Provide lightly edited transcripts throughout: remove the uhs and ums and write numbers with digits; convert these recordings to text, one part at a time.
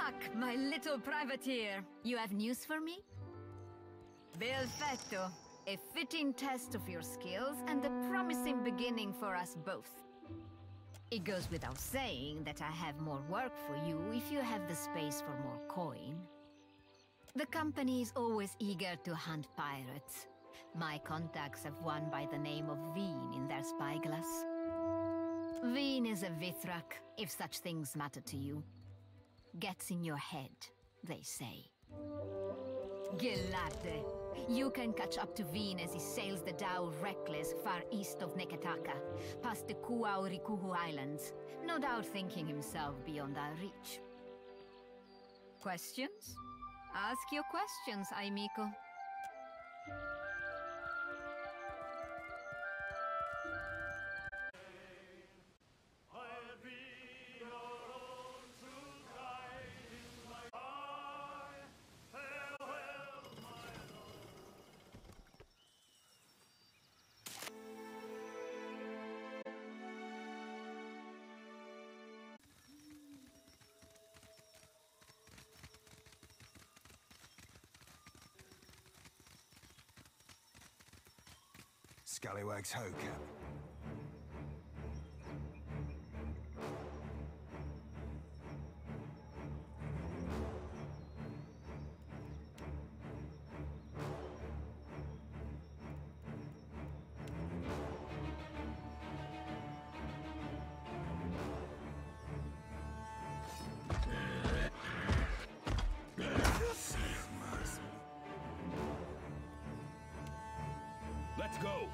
luck, my little privateer. You have news for me? Perfetto. A fitting test of your skills and a promising beginning for us both. It goes without saying that I have more work for you if you have the space for more coin. The company is always eager to hunt pirates. My contacts have one by the name of Veen in their spyglass. Veen is a Vithrak, if such things matter to you. Gets in your head, they say. Gelade. You can catch up to Veen as he sails the dhow Reckless far east of Neketaka, past the Kuaurikuhu Islands, no doubt thinking himself beyond our reach. Questions? Ask your questions, Aimiko. Scallywags ho, Cap. Let's go!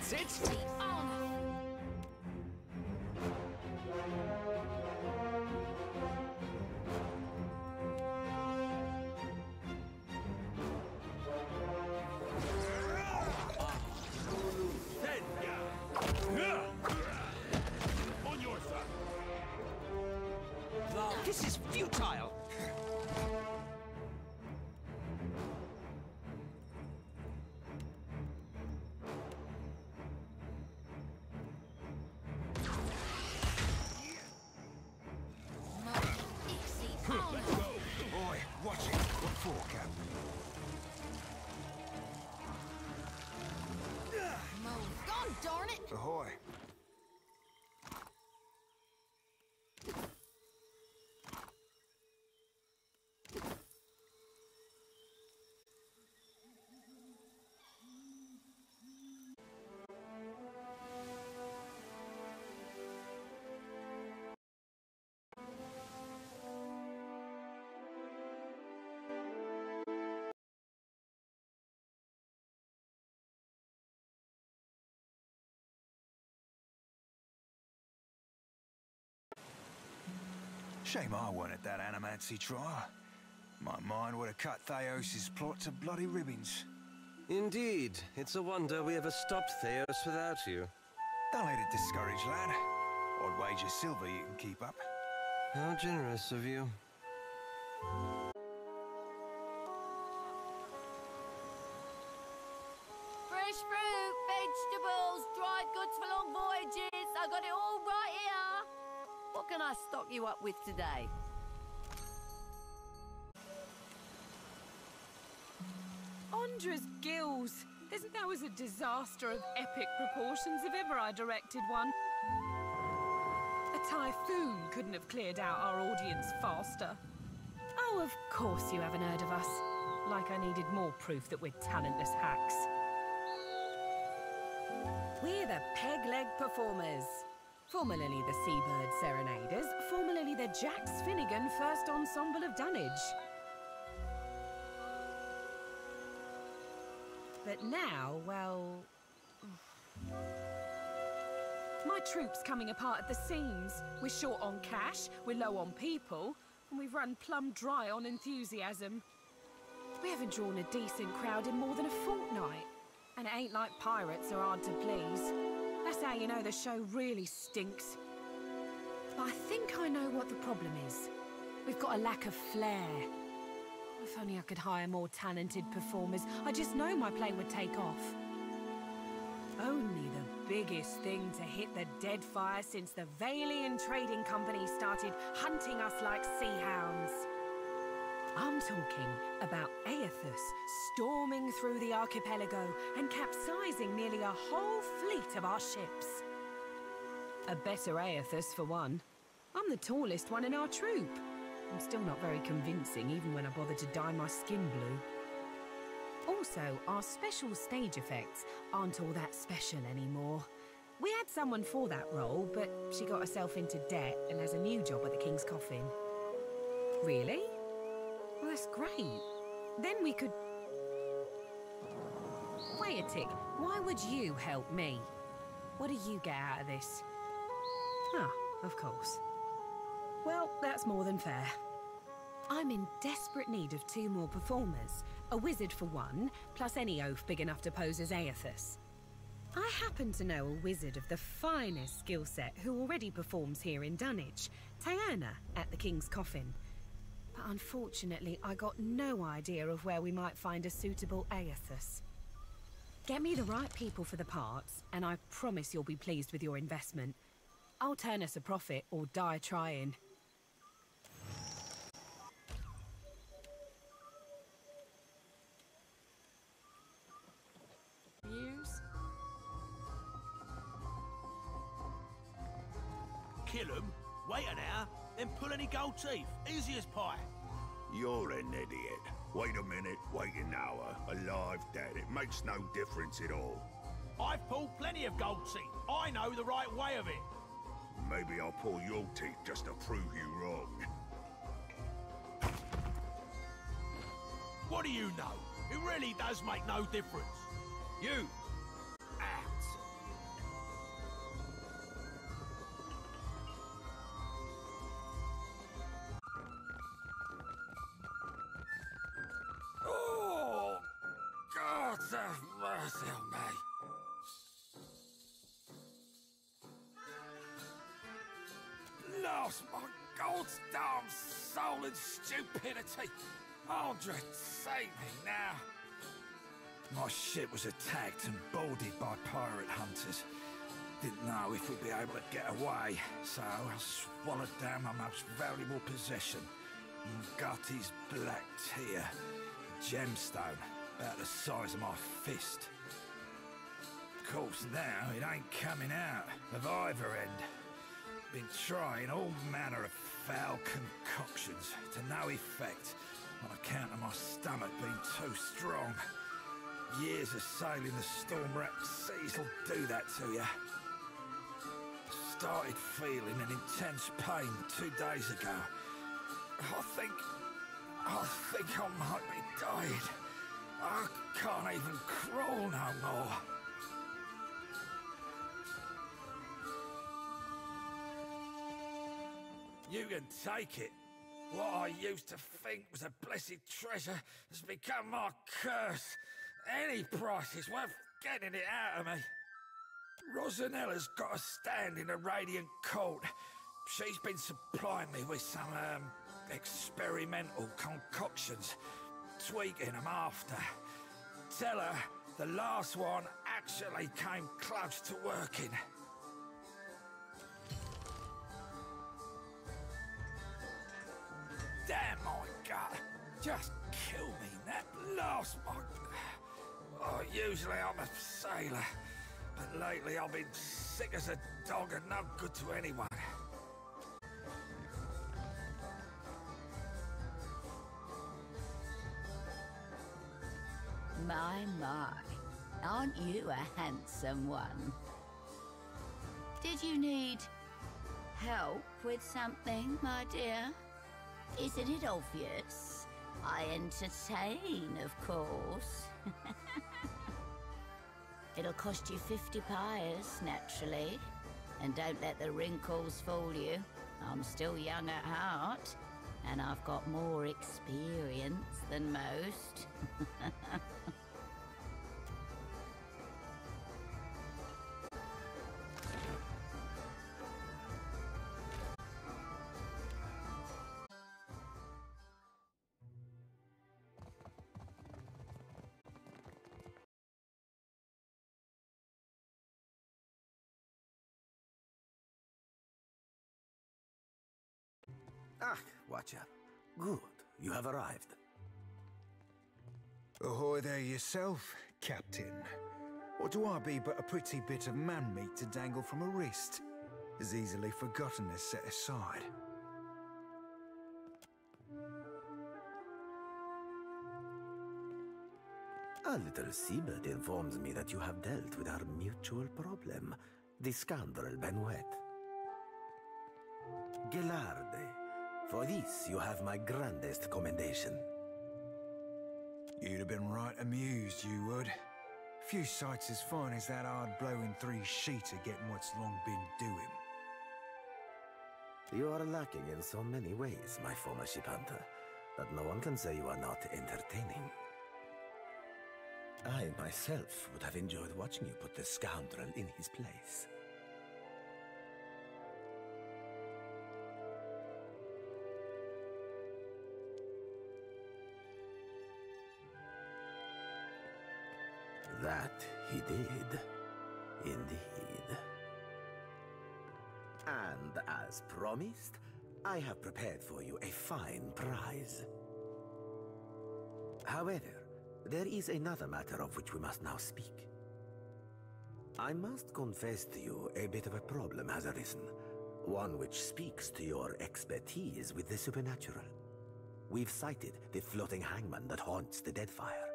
That's it! On your side. This is futile! Let's go! Boy, watch it. What for, Cap? Gone, darn it! Ahoy. Shame I weren't at that animancy trial. My mind would have cut Theos' plot to bloody ribbons. Indeed. It's a wonder we ever stopped Theos without you. Don't let it discourage, lad. I'd wager silver you can keep up. How generous of you. Fresh fruit, vegetables, dried goods for long voyages. I got it all right here. What can I stock you up with today? Andra's gills. That was a disaster of epic proportions if ever I directed one. A typhoon couldn't have cleared out our audience faster. Oh, of course you haven't heard of us. Like I needed more proof that we're talentless hacks. We're the peg-leg performers. Formerly the Seabird Serenaders, formerly the Jax Finnegan First Ensemble of Dunnage. But now, well... my troop's coming apart at the seams. We're short on cash, we're low on people, and we've run plumb dry on enthusiasm. We haven't drawn a decent crowd in more than a fortnight. And it ain't like pirates are hard to please. That's how you know the show really stinks. But I think I know what the problem is. We've got a lack of flair. If only I could hire more talented performers, I just know my play would take off. Only the biggest thing to hit the Deadfire since the Valian Trading Company started hunting us like sea hounds. I'm talking about Aethus storming through the archipelago and capsizing nearly a whole fleet of our ships. A better Aethus, for one. I'm the tallest one in our troop. I'm still not very convincing, even when I bother to dye my skin blue. Also, our special stage effects aren't all that special anymore. We had someone for that role, but she got herself into debt and has a new job at the King's Coffin. Really? Well, that's great. Then we could... Wait a tick. Why would you help me? What do you get out of this? Ah, of course. Well, that's more than fair. I'm in desperate need of 2 more performers. A wizard for one, plus any oaf big enough to pose as Aethus. I happen to know a wizard of the finest skill set who already performs here in Dunnage, Tiana, at the King's Coffin. But unfortunately, I got no idea of where we might find a suitable Aethus. Get me the right people for the parts, and I promise you'll be pleased with your investment. I'll turn us a profit or die trying. Kill 'em, wait an hour, then pull any gold teeth. Easy as pie. You're an idiot. Wait a minute, wait an hour. Alive, dead, it makes no difference at all. I've pulled plenty of gold teeth. I know the right way of it. Maybe I'll pull your teeth just to prove you wrong. What do you know? It really does make no difference. You, out. Oh, God have mercy on me. Lost my goddamn soul in stupidity. Andre, save me now. My ship was attacked and boarded by pirate hunters. Didn't know if we'd be able to get away, so I swallowed down my most valuable possession, Ngati's black tear, a gemstone about the size of my fist. Of course, now it ain't coming out of either end. Been trying all manner of foul concoctions to no effect on account of my stomach being too strong. Years of sailing the storm-wrapped seas will do that to you. Started feeling an intense pain 2 days ago. I think I might be dying. I can't even crawl no more. You can take it. What I used to think was a blessed treasure has become my curse. Any price is worth getting it out of me. Rosanella's got a stand in the Radiant Court. She's been supplying me with some, experimental concoctions, tweaking them after. Tell her the last one actually came close to working. Damn my gut! Just kill me, that last one. Oh, usually I'm a sailor, but lately I've been sick as a dog and no good to anyone. My, aren't you a handsome one? Did you need help with something, my dear? Isn't it obvious? I entertain, of course. It'll cost you 50 pyres, naturally. And don't let the wrinkles fool you. I'm still young at heart, and I've got more experience than most. Ah, Watcher. Good. You have arrived. Ahoy there yourself, Captain. Or do I be but a pretty bit of man-meat to dangle from a wrist? As easily forgotten as set aside. A little seabird informs me that you have dealt with our mutual problem, the scoundrel Benoit. Gelarde, for this you have my grandest commendation. You'd have been right amused, you would. Few sights as fine as that hard-blowing three-sheeter getting what's long been doing. You are lacking in so many ways, my former ship hunter, that no one can say you are not entertaining. I myself would have enjoyed watching you put the scoundrel in his place. That he did, indeed. And as promised, I have prepared for you a fine prize. However, there is another matter of which we must now speak. I must confess to you a bit of a problem has arisen, one which speaks to your expertise with the supernatural. We've sighted the floating hangman that haunts the Deadfire.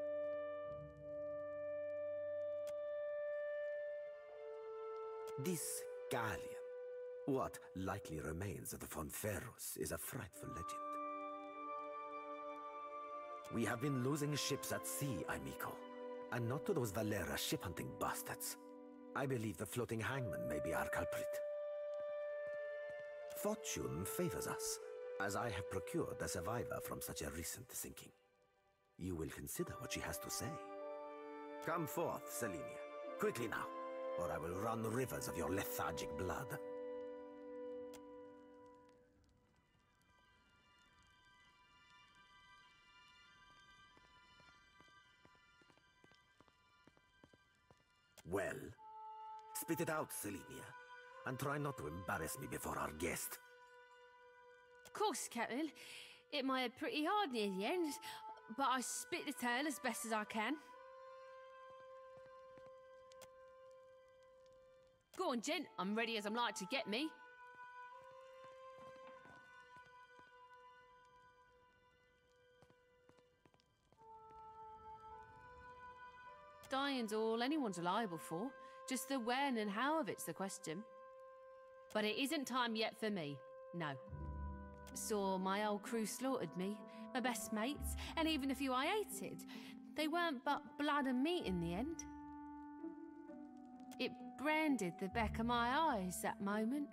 This galleon, what likely remains of the Von Ferros, is a frightful legend. We have been losing ships at sea, amico, and not to those Valera ship-hunting bastards. I believe the floating hangman may be our culprit. Fortune favors us, as I have procured a survivor from such a recent sinking. You will consider what she has to say. Come forth, Selenia. Quickly now, or I will run rivers of your lethargic blood. Well, spit it out, Selenia, and try not to embarrass me before our guest. Of course, Captain. It might have pretty hard near the end, but I spit the tale as best as I can. Go on, gent. I'm ready as I'm like to get me. Dying's all anyone's liable for. Just the when and how of it's the question. But it isn't time yet for me. No. Saw my old crew slaughtered me, my best mates, and even the few I hated. They weren't but blood and meat in the end. It branded the back of my eyes that moment.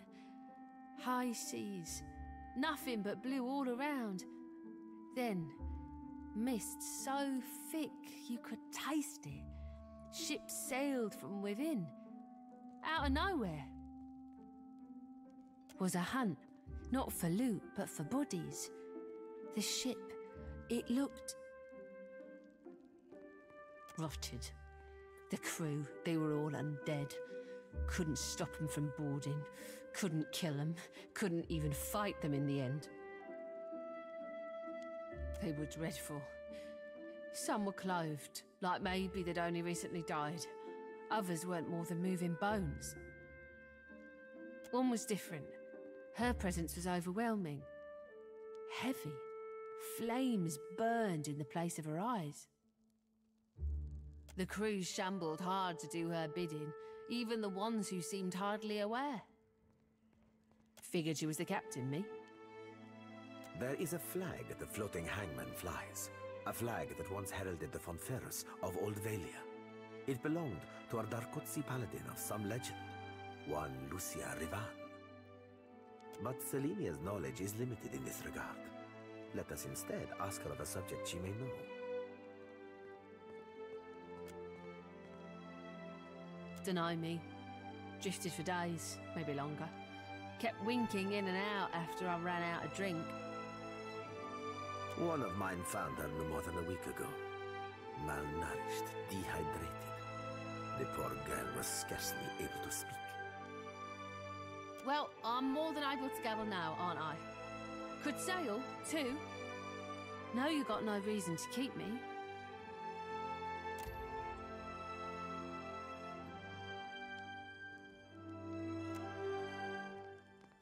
High seas, nothing but blue all around. Then, mist so thick you could taste it. Ships sailed from within, out of nowhere. Was a hunt, not for loot, but for bodies. The ship, it looked rotted. The crew, they were all undead. Couldn't stop them from boarding, couldn't kill them, couldn't even fight them in the end. They were dreadful. Some were clothed, like maybe they'd only recently died. Others weren't more than moving bones. One was different. Her presence was overwhelming. Heavy. Flames burned in the place of her eyes. The crew shambled hard to do her bidding, even the ones who seemed hardly aware. Figured you was the captain, me. There is a flag the floating hangman flies. A flag that once heralded the Fonferus of Old Valia. It belonged to a Darkotsi paladin of some legend, one Lucia Rivan. But Selenia's knowledge is limited in this regard. Let us instead ask her of a subject she may know. Deny me. Drifted for days, maybe longer. Kept winking in and out after I ran out of drink. One of mine found her no more than a week ago. Malnourished, dehydrated. The poor girl was scarcely able to speak. Well, I'm more than able to gabble now, aren't I? Could sail, too. No, you got no reason to keep me.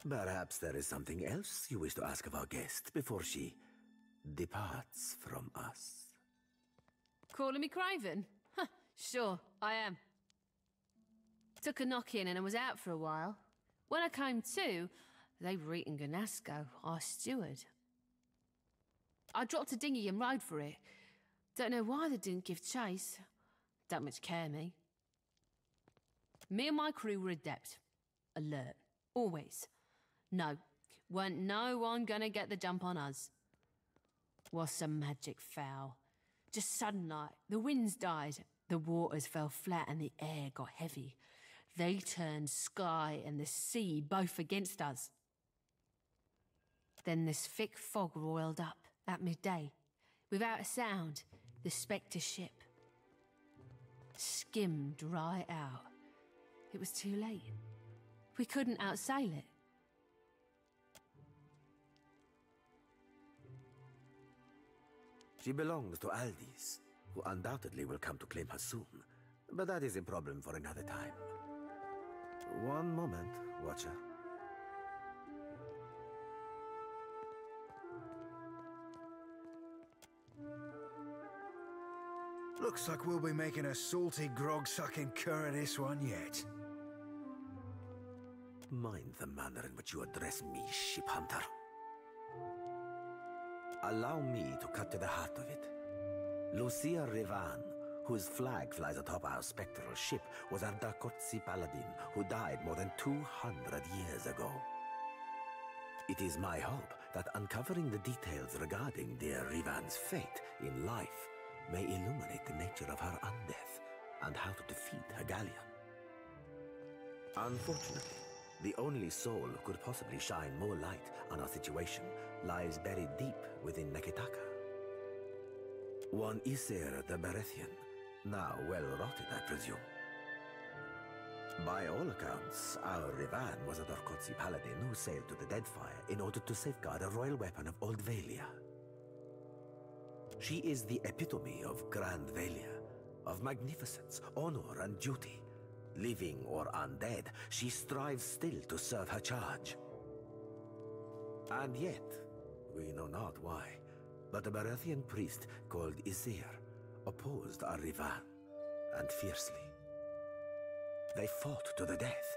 Perhaps there is something else you wish to ask of our guest before she departs from us. Calling me Craven? Huh, sure, I am. Took a knock-in and I was out for a while. When I came to, they were eating Ganasco, our steward. I dropped a dinghy and rode for it. Don't know why they didn't give chase. Don't much care, me. Me and my crew were adept. Alert. Always. No. Weren't no one gonna get the jump on us. Was some magic foul. Just sudden like, the winds died, the waters fell flat and the air got heavy. They turned sky and the sea both against us. Then this thick fog roiled up at midday. Without a sound, the Spectre ship skimmed right out. It was too late. We couldn't outsail it. She belongs to Aldis, who undoubtedly will come to claim her soon. But that is a problem for another time. One moment, Watcher. Looks like we'll be making a salty grog-sucking cur of this one yet. Mind the manner in which you address me, ship hunter. Allow me to cut to the heart of it. Lucia Rivan, whose flag flies atop our spectral ship, was our Darkotsi paladin who died more than 200 years ago. It is my hope that uncovering the details regarding dear Rivan's fate in life may illuminate the nature of her undeath and how to defeat her galleon. Unfortunately, the only soul who could possibly shine more light on our situation lies buried deep within Neketaka. One Isir the Berethian, now well rotted, I presume. By all accounts, our Rivan was a Darkotsi paladin who sailed to the Deadfire in order to safeguard a royal weapon of Old Valia. She is the epitome of Grand Valia, of magnificence, honor, and duty. Living or undead, she strives still to serve her charge. And yet, we know not why, but a Berethian priest called Isir opposed our Rivan, and fiercely. They fought to the death,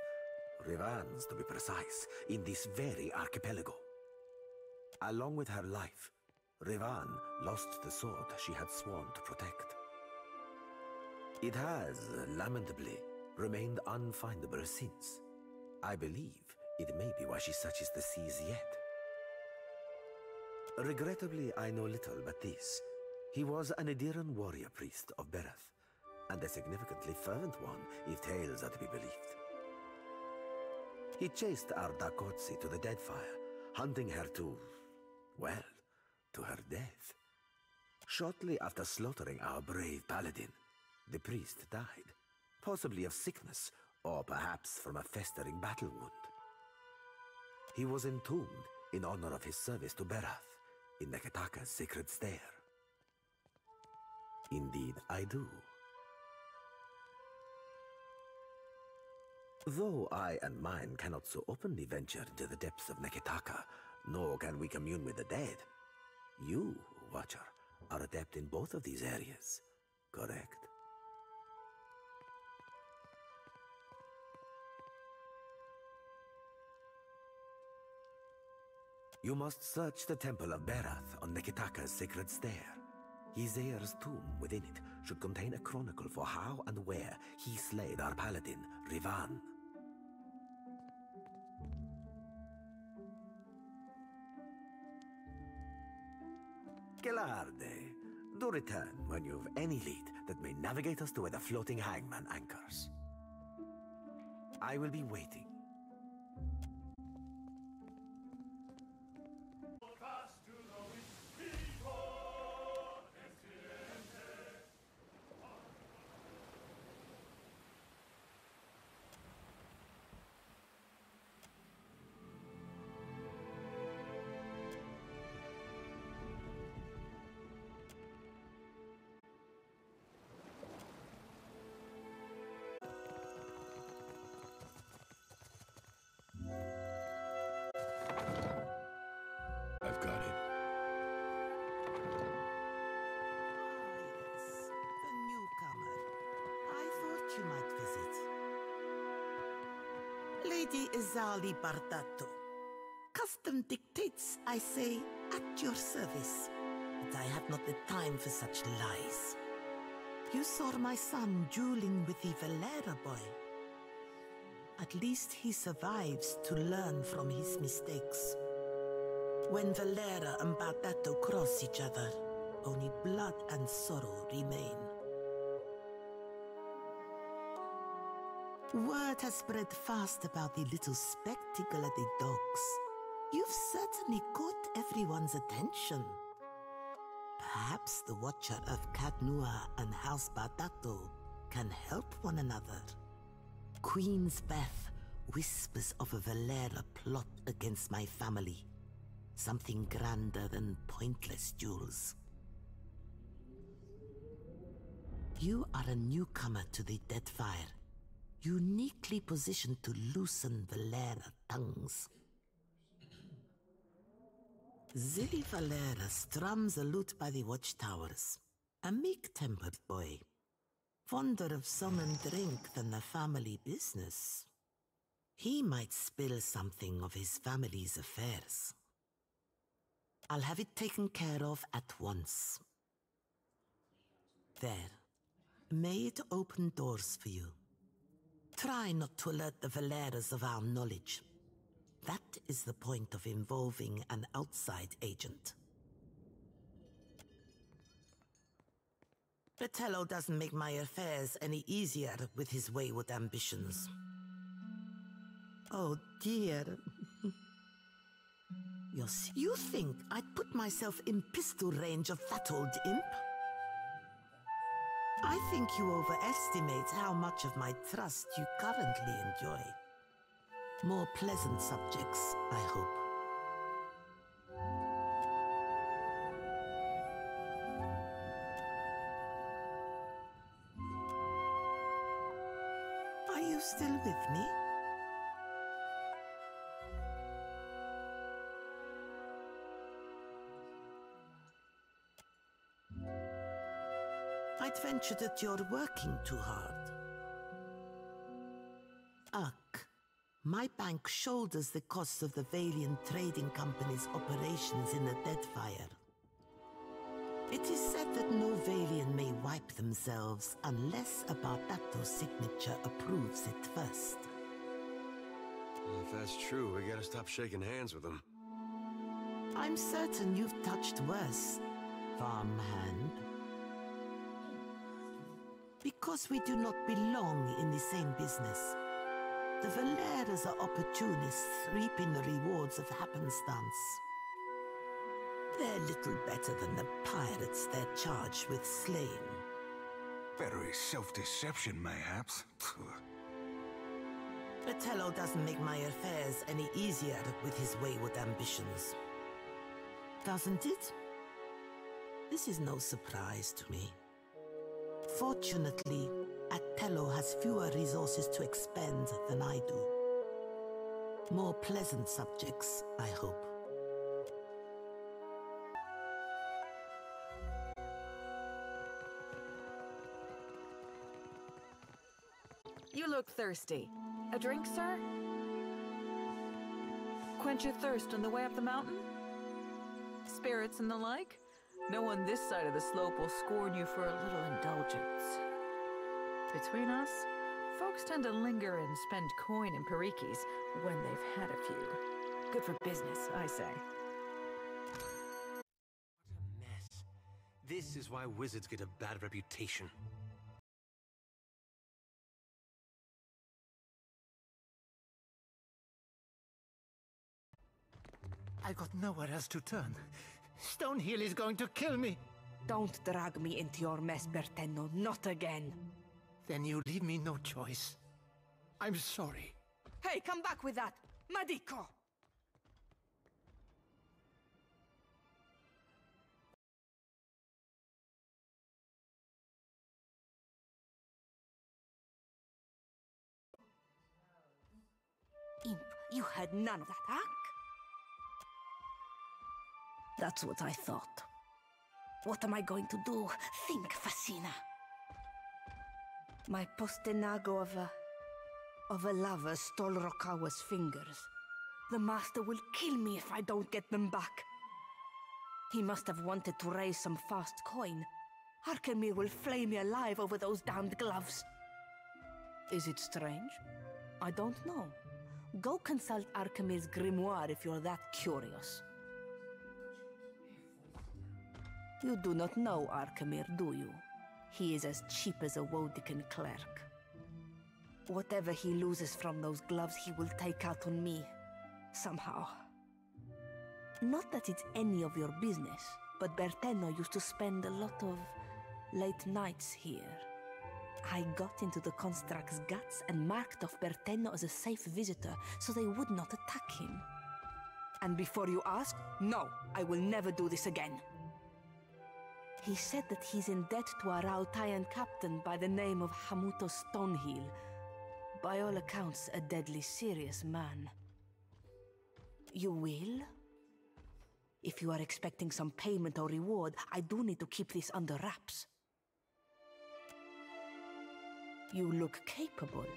Rivans to be precise, in this very archipelago. Along with her life, Rivan lost the sword she had sworn to protect. It has, lamentably, remained unfindable since. I believe it may be why she searches the seas yet. Regrettably, I know little but this. He was an Ediran warrior priest of Bereth, and a significantly fervent one, if tales are to be believed. He chased our Darkotsi to the Deadfire, hunting her to, well, to her death. Shortly after slaughtering our brave paladin, the priest died, possibly of sickness, or perhaps from a festering battle wound. He was entombed in honor of his service to Berath in Neketaka's sacred stair. Indeed, I do. Though I and mine cannot so openly venture into the depths of Neketaka, nor can we commune with the dead, you, Watcher, are adept in both of these areas, correct? You must search the Temple of Berath on Nekitaka's sacred stair. His heir's tomb within it should contain a chronicle for how and where he slayed our paladin, Rivan. Gelarde, do return when you've any lead that may navigate us to where the floating hangman anchors. I will be waiting. I've got it. Yes, the newcomer. I thought you might visit. Lady Izali Bardato. Custom dictates, I say, at your service. But I have not the time for such lies. You saw my son dueling with the Valera boy. At least he survives to learn from his mistakes. When Valera and Bardato cross each other, only blood and sorrow remain. Word has spread fast about the little spectacle at the docks. You've certainly caught everyone's attention. Perhaps the Watcher of Cadnua and House Bardato can help one another. Queen's Beth whispers of a Valera plot against my family. Something grander than pointless duels. You are a newcomer to the Deadfire, uniquely positioned to loosen Valera tongues. Zilli Valera strums a lute by the watchtowers, a meek-tempered boy, fonder of song and drink than the family business. He might spill something of his family's affairs. I'll have it taken care of at once. There. May it open doors for you. Try not to alert the Valeras of our knowledge. That is the point of involving an outside agent. Bertello doesn't make my affairs any easier with his wayward ambitions. Oh dear. You think I'd put myself in pistol range of that old imp? I think you overestimate how much of my trust you currently enjoy. More pleasant subjects, I hope. Are you still with me? I'd venture that you're working too hard. Ugh. My bank shoulders the costs of the Valiant Trading Company's operations in the Deadfire. It is said that no Valian may wipe themselves unless a Bardato signature approves it first. If that's true, we gotta stop shaking hands with them. I'm certain you've touched worse, farmhand. Because we do not belong in the same business. The Valeras are opportunists reaping the rewards of happenstance. They're little better than the pirates they're charged with slaying. Very self-deception, mayhaps. Bertello doesn't make my affairs any easier with his wayward ambitions. Doesn't it? This is no surprise to me. Fortunately, Attello has fewer resources to expend than I do. More pleasant subjects, I hope. You look thirsty. A drink, sir? quench your thirst on the way up the mountain? Spirits and the like? No one this side of the slope will scorn you for a little indulgence. Between us, folks tend to linger and spend coin in perikis when they've had a few. Good for business, I say. What a mess. This is why wizards get a bad reputation. I got nowhere else to turn. Stonehill is going to kill me. Don't drag me into your mess, Bertenno. Not again. Then you leave me no choice. I'm sorry. Hey, come back with that! Madico! Imp, you had none of that, huh? That's what I thought. What am I going to do? Think, Fascina. My postenago of a lover stole Rokawa's fingers. The master will kill me if I don't get them back. He must have wanted to raise some fast coin. Arkemir will flay me alive over those damned gloves. Is it strange? I don't know. Go consult Arkemir's grimoire if you're that curious. You do not know Arkemir, do you? He is as cheap as a Wodican clerk. Whatever he loses from those gloves, he will take out on me. Somehow. Not that it's any of your business, but Bertenno used to spend a lot of late nights here. I got into the construct's guts and marked off Bertenno as a safe visitor so they would not attack him. And before you ask, no, I will never do this again. He said that he's in debt to a Rautayan captain by the name of Hamuto Stonehill. By all accounts, a deadly serious man. You will? If you are expecting some payment or reward, I do need to keep this under wraps. You look capable.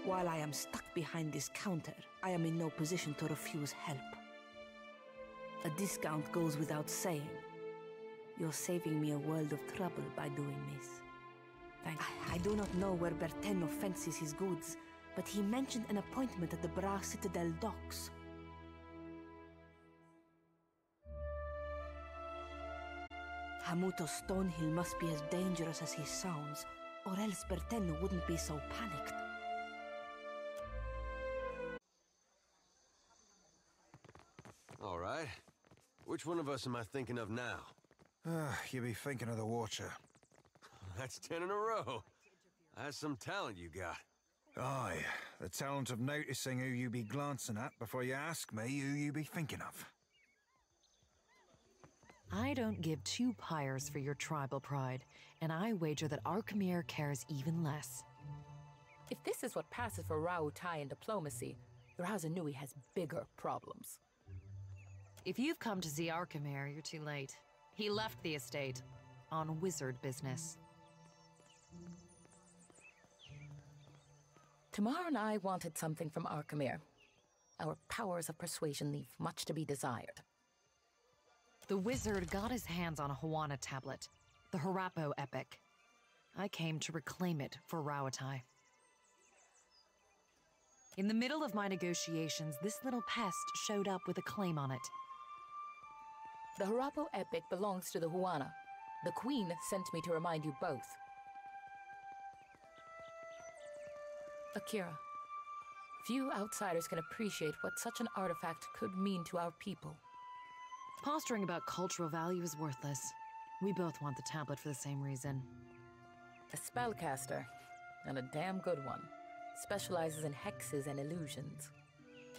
While I am stuck behind this counter, I am in no position to refuse help. A discount goes without saying. You're saving me a world of trouble by doing this. I do not know where Bertenno fences his goods, but he mentioned an appointment at the Bra Citadel docks. Hamuto Stonehill must be as dangerous as he sounds, or else Bertenno wouldn't be so panicked. All right. Which one of us am I thinking of now? You be thinking of the Watcher. That's 10 in a row. That's some talent you got. Aye, the talent of noticing who you be glancing at before you ask me who you be thinking of. I don't give two pyres for your tribal pride, and I wager that Arkemir cares even less. If this is what passes for Rautai in diplomacy, Razanui has bigger problems. If you've come to see Arkemir, you're too late. He left the estate on wizard business. Tamar and I wanted something from Arkemir. Our powers of persuasion leave much to be desired. The wizard got his hands on a Huana tablet, the Harapo epic. I came to reclaim it for Rauatai. In the middle of my negotiations, this little pest showed up with a claim on it. The Harapo epic belongs to the Huana. The Queen sent me to remind you both. Akira, few outsiders can appreciate what such an artifact could mean to our people. Posturing about cultural value is worthless. We both want the tablet for the same reason. A spellcaster, and a damn good one, specializes in hexes and illusions.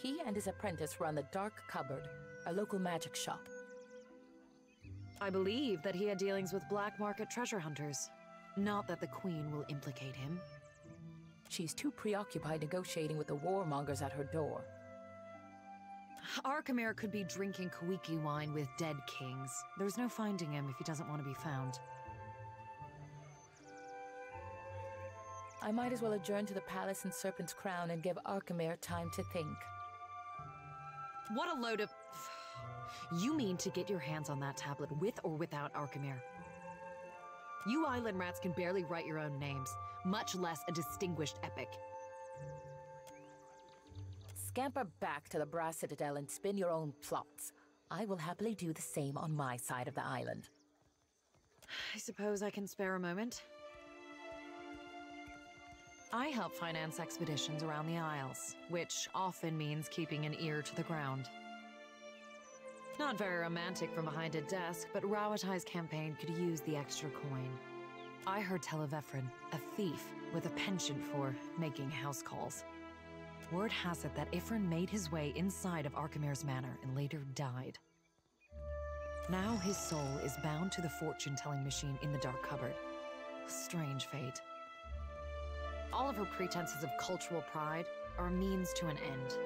He and his apprentice run the Dark Cupboard, a local magic shop. I believe that he had dealings with black market treasure hunters. Not that the Queen will implicate him. She's too preoccupied negotiating with the warmongers at her door. Arkemir could be drinking Kawiki wine with dead kings. There's no finding him if he doesn't want to be found. I might as well adjourn to the palace in Serpent's Crown and give Arkemir time to think. What a load of... You mean to get your hands on that tablet with or without Arkemir? You island rats can barely write your own names, much less a distinguished epic. Scamper back to the Brass Citadel and spin your own plots. I will happily do the same on my side of the island. I suppose I can spare a moment. I help finance expeditions around the Isles, which often means keeping an ear to the ground. Not very romantic from behind a desk, but Rauatai's campaign could use the extra coin. I heard tell of Ephron, a thief with a penchant for making house calls. Word has it that Ephron made his way inside of Archimir's manor and later died. Now his soul is bound to the fortune-telling machine in the dark cupboard. Strange fate. All of her pretenses of cultural pride are a means to an end.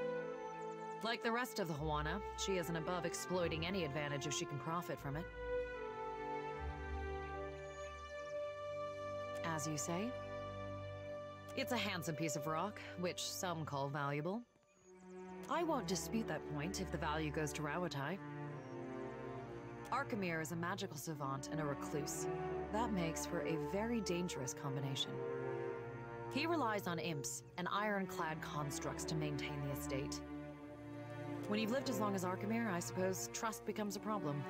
Like the rest of the Huana, she isn't above exploiting any advantage if she can profit from it. As you say, it's a handsome piece of rock, which some call valuable. I won't dispute that point if the value goes to Rauatai. Arkemir is a magical savant and a recluse. That makes for a very dangerous combination. He relies on imps and ironclad constructs to maintain the estate. When you've lived as long as Arkemir, I suppose trust becomes a problem.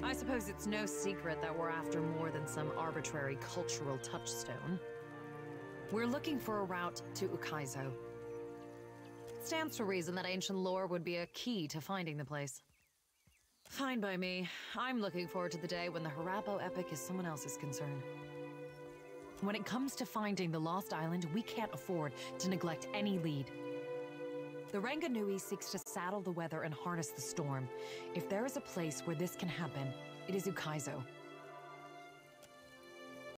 I suppose it's no secret that we're after more than some arbitrary cultural touchstone. We're looking for a route to Ukaizo. It stands to reason that ancient lore would be a key to finding the place. Fine by me. I'm looking forward to the day when the Harappo epic is someone else's concern. When it comes to finding the Lost Island, we can't afford to neglect any lead. The Ranganui seeks to saddle the weather and harness the storm. If there is a place where this can happen, it is Ukaizo.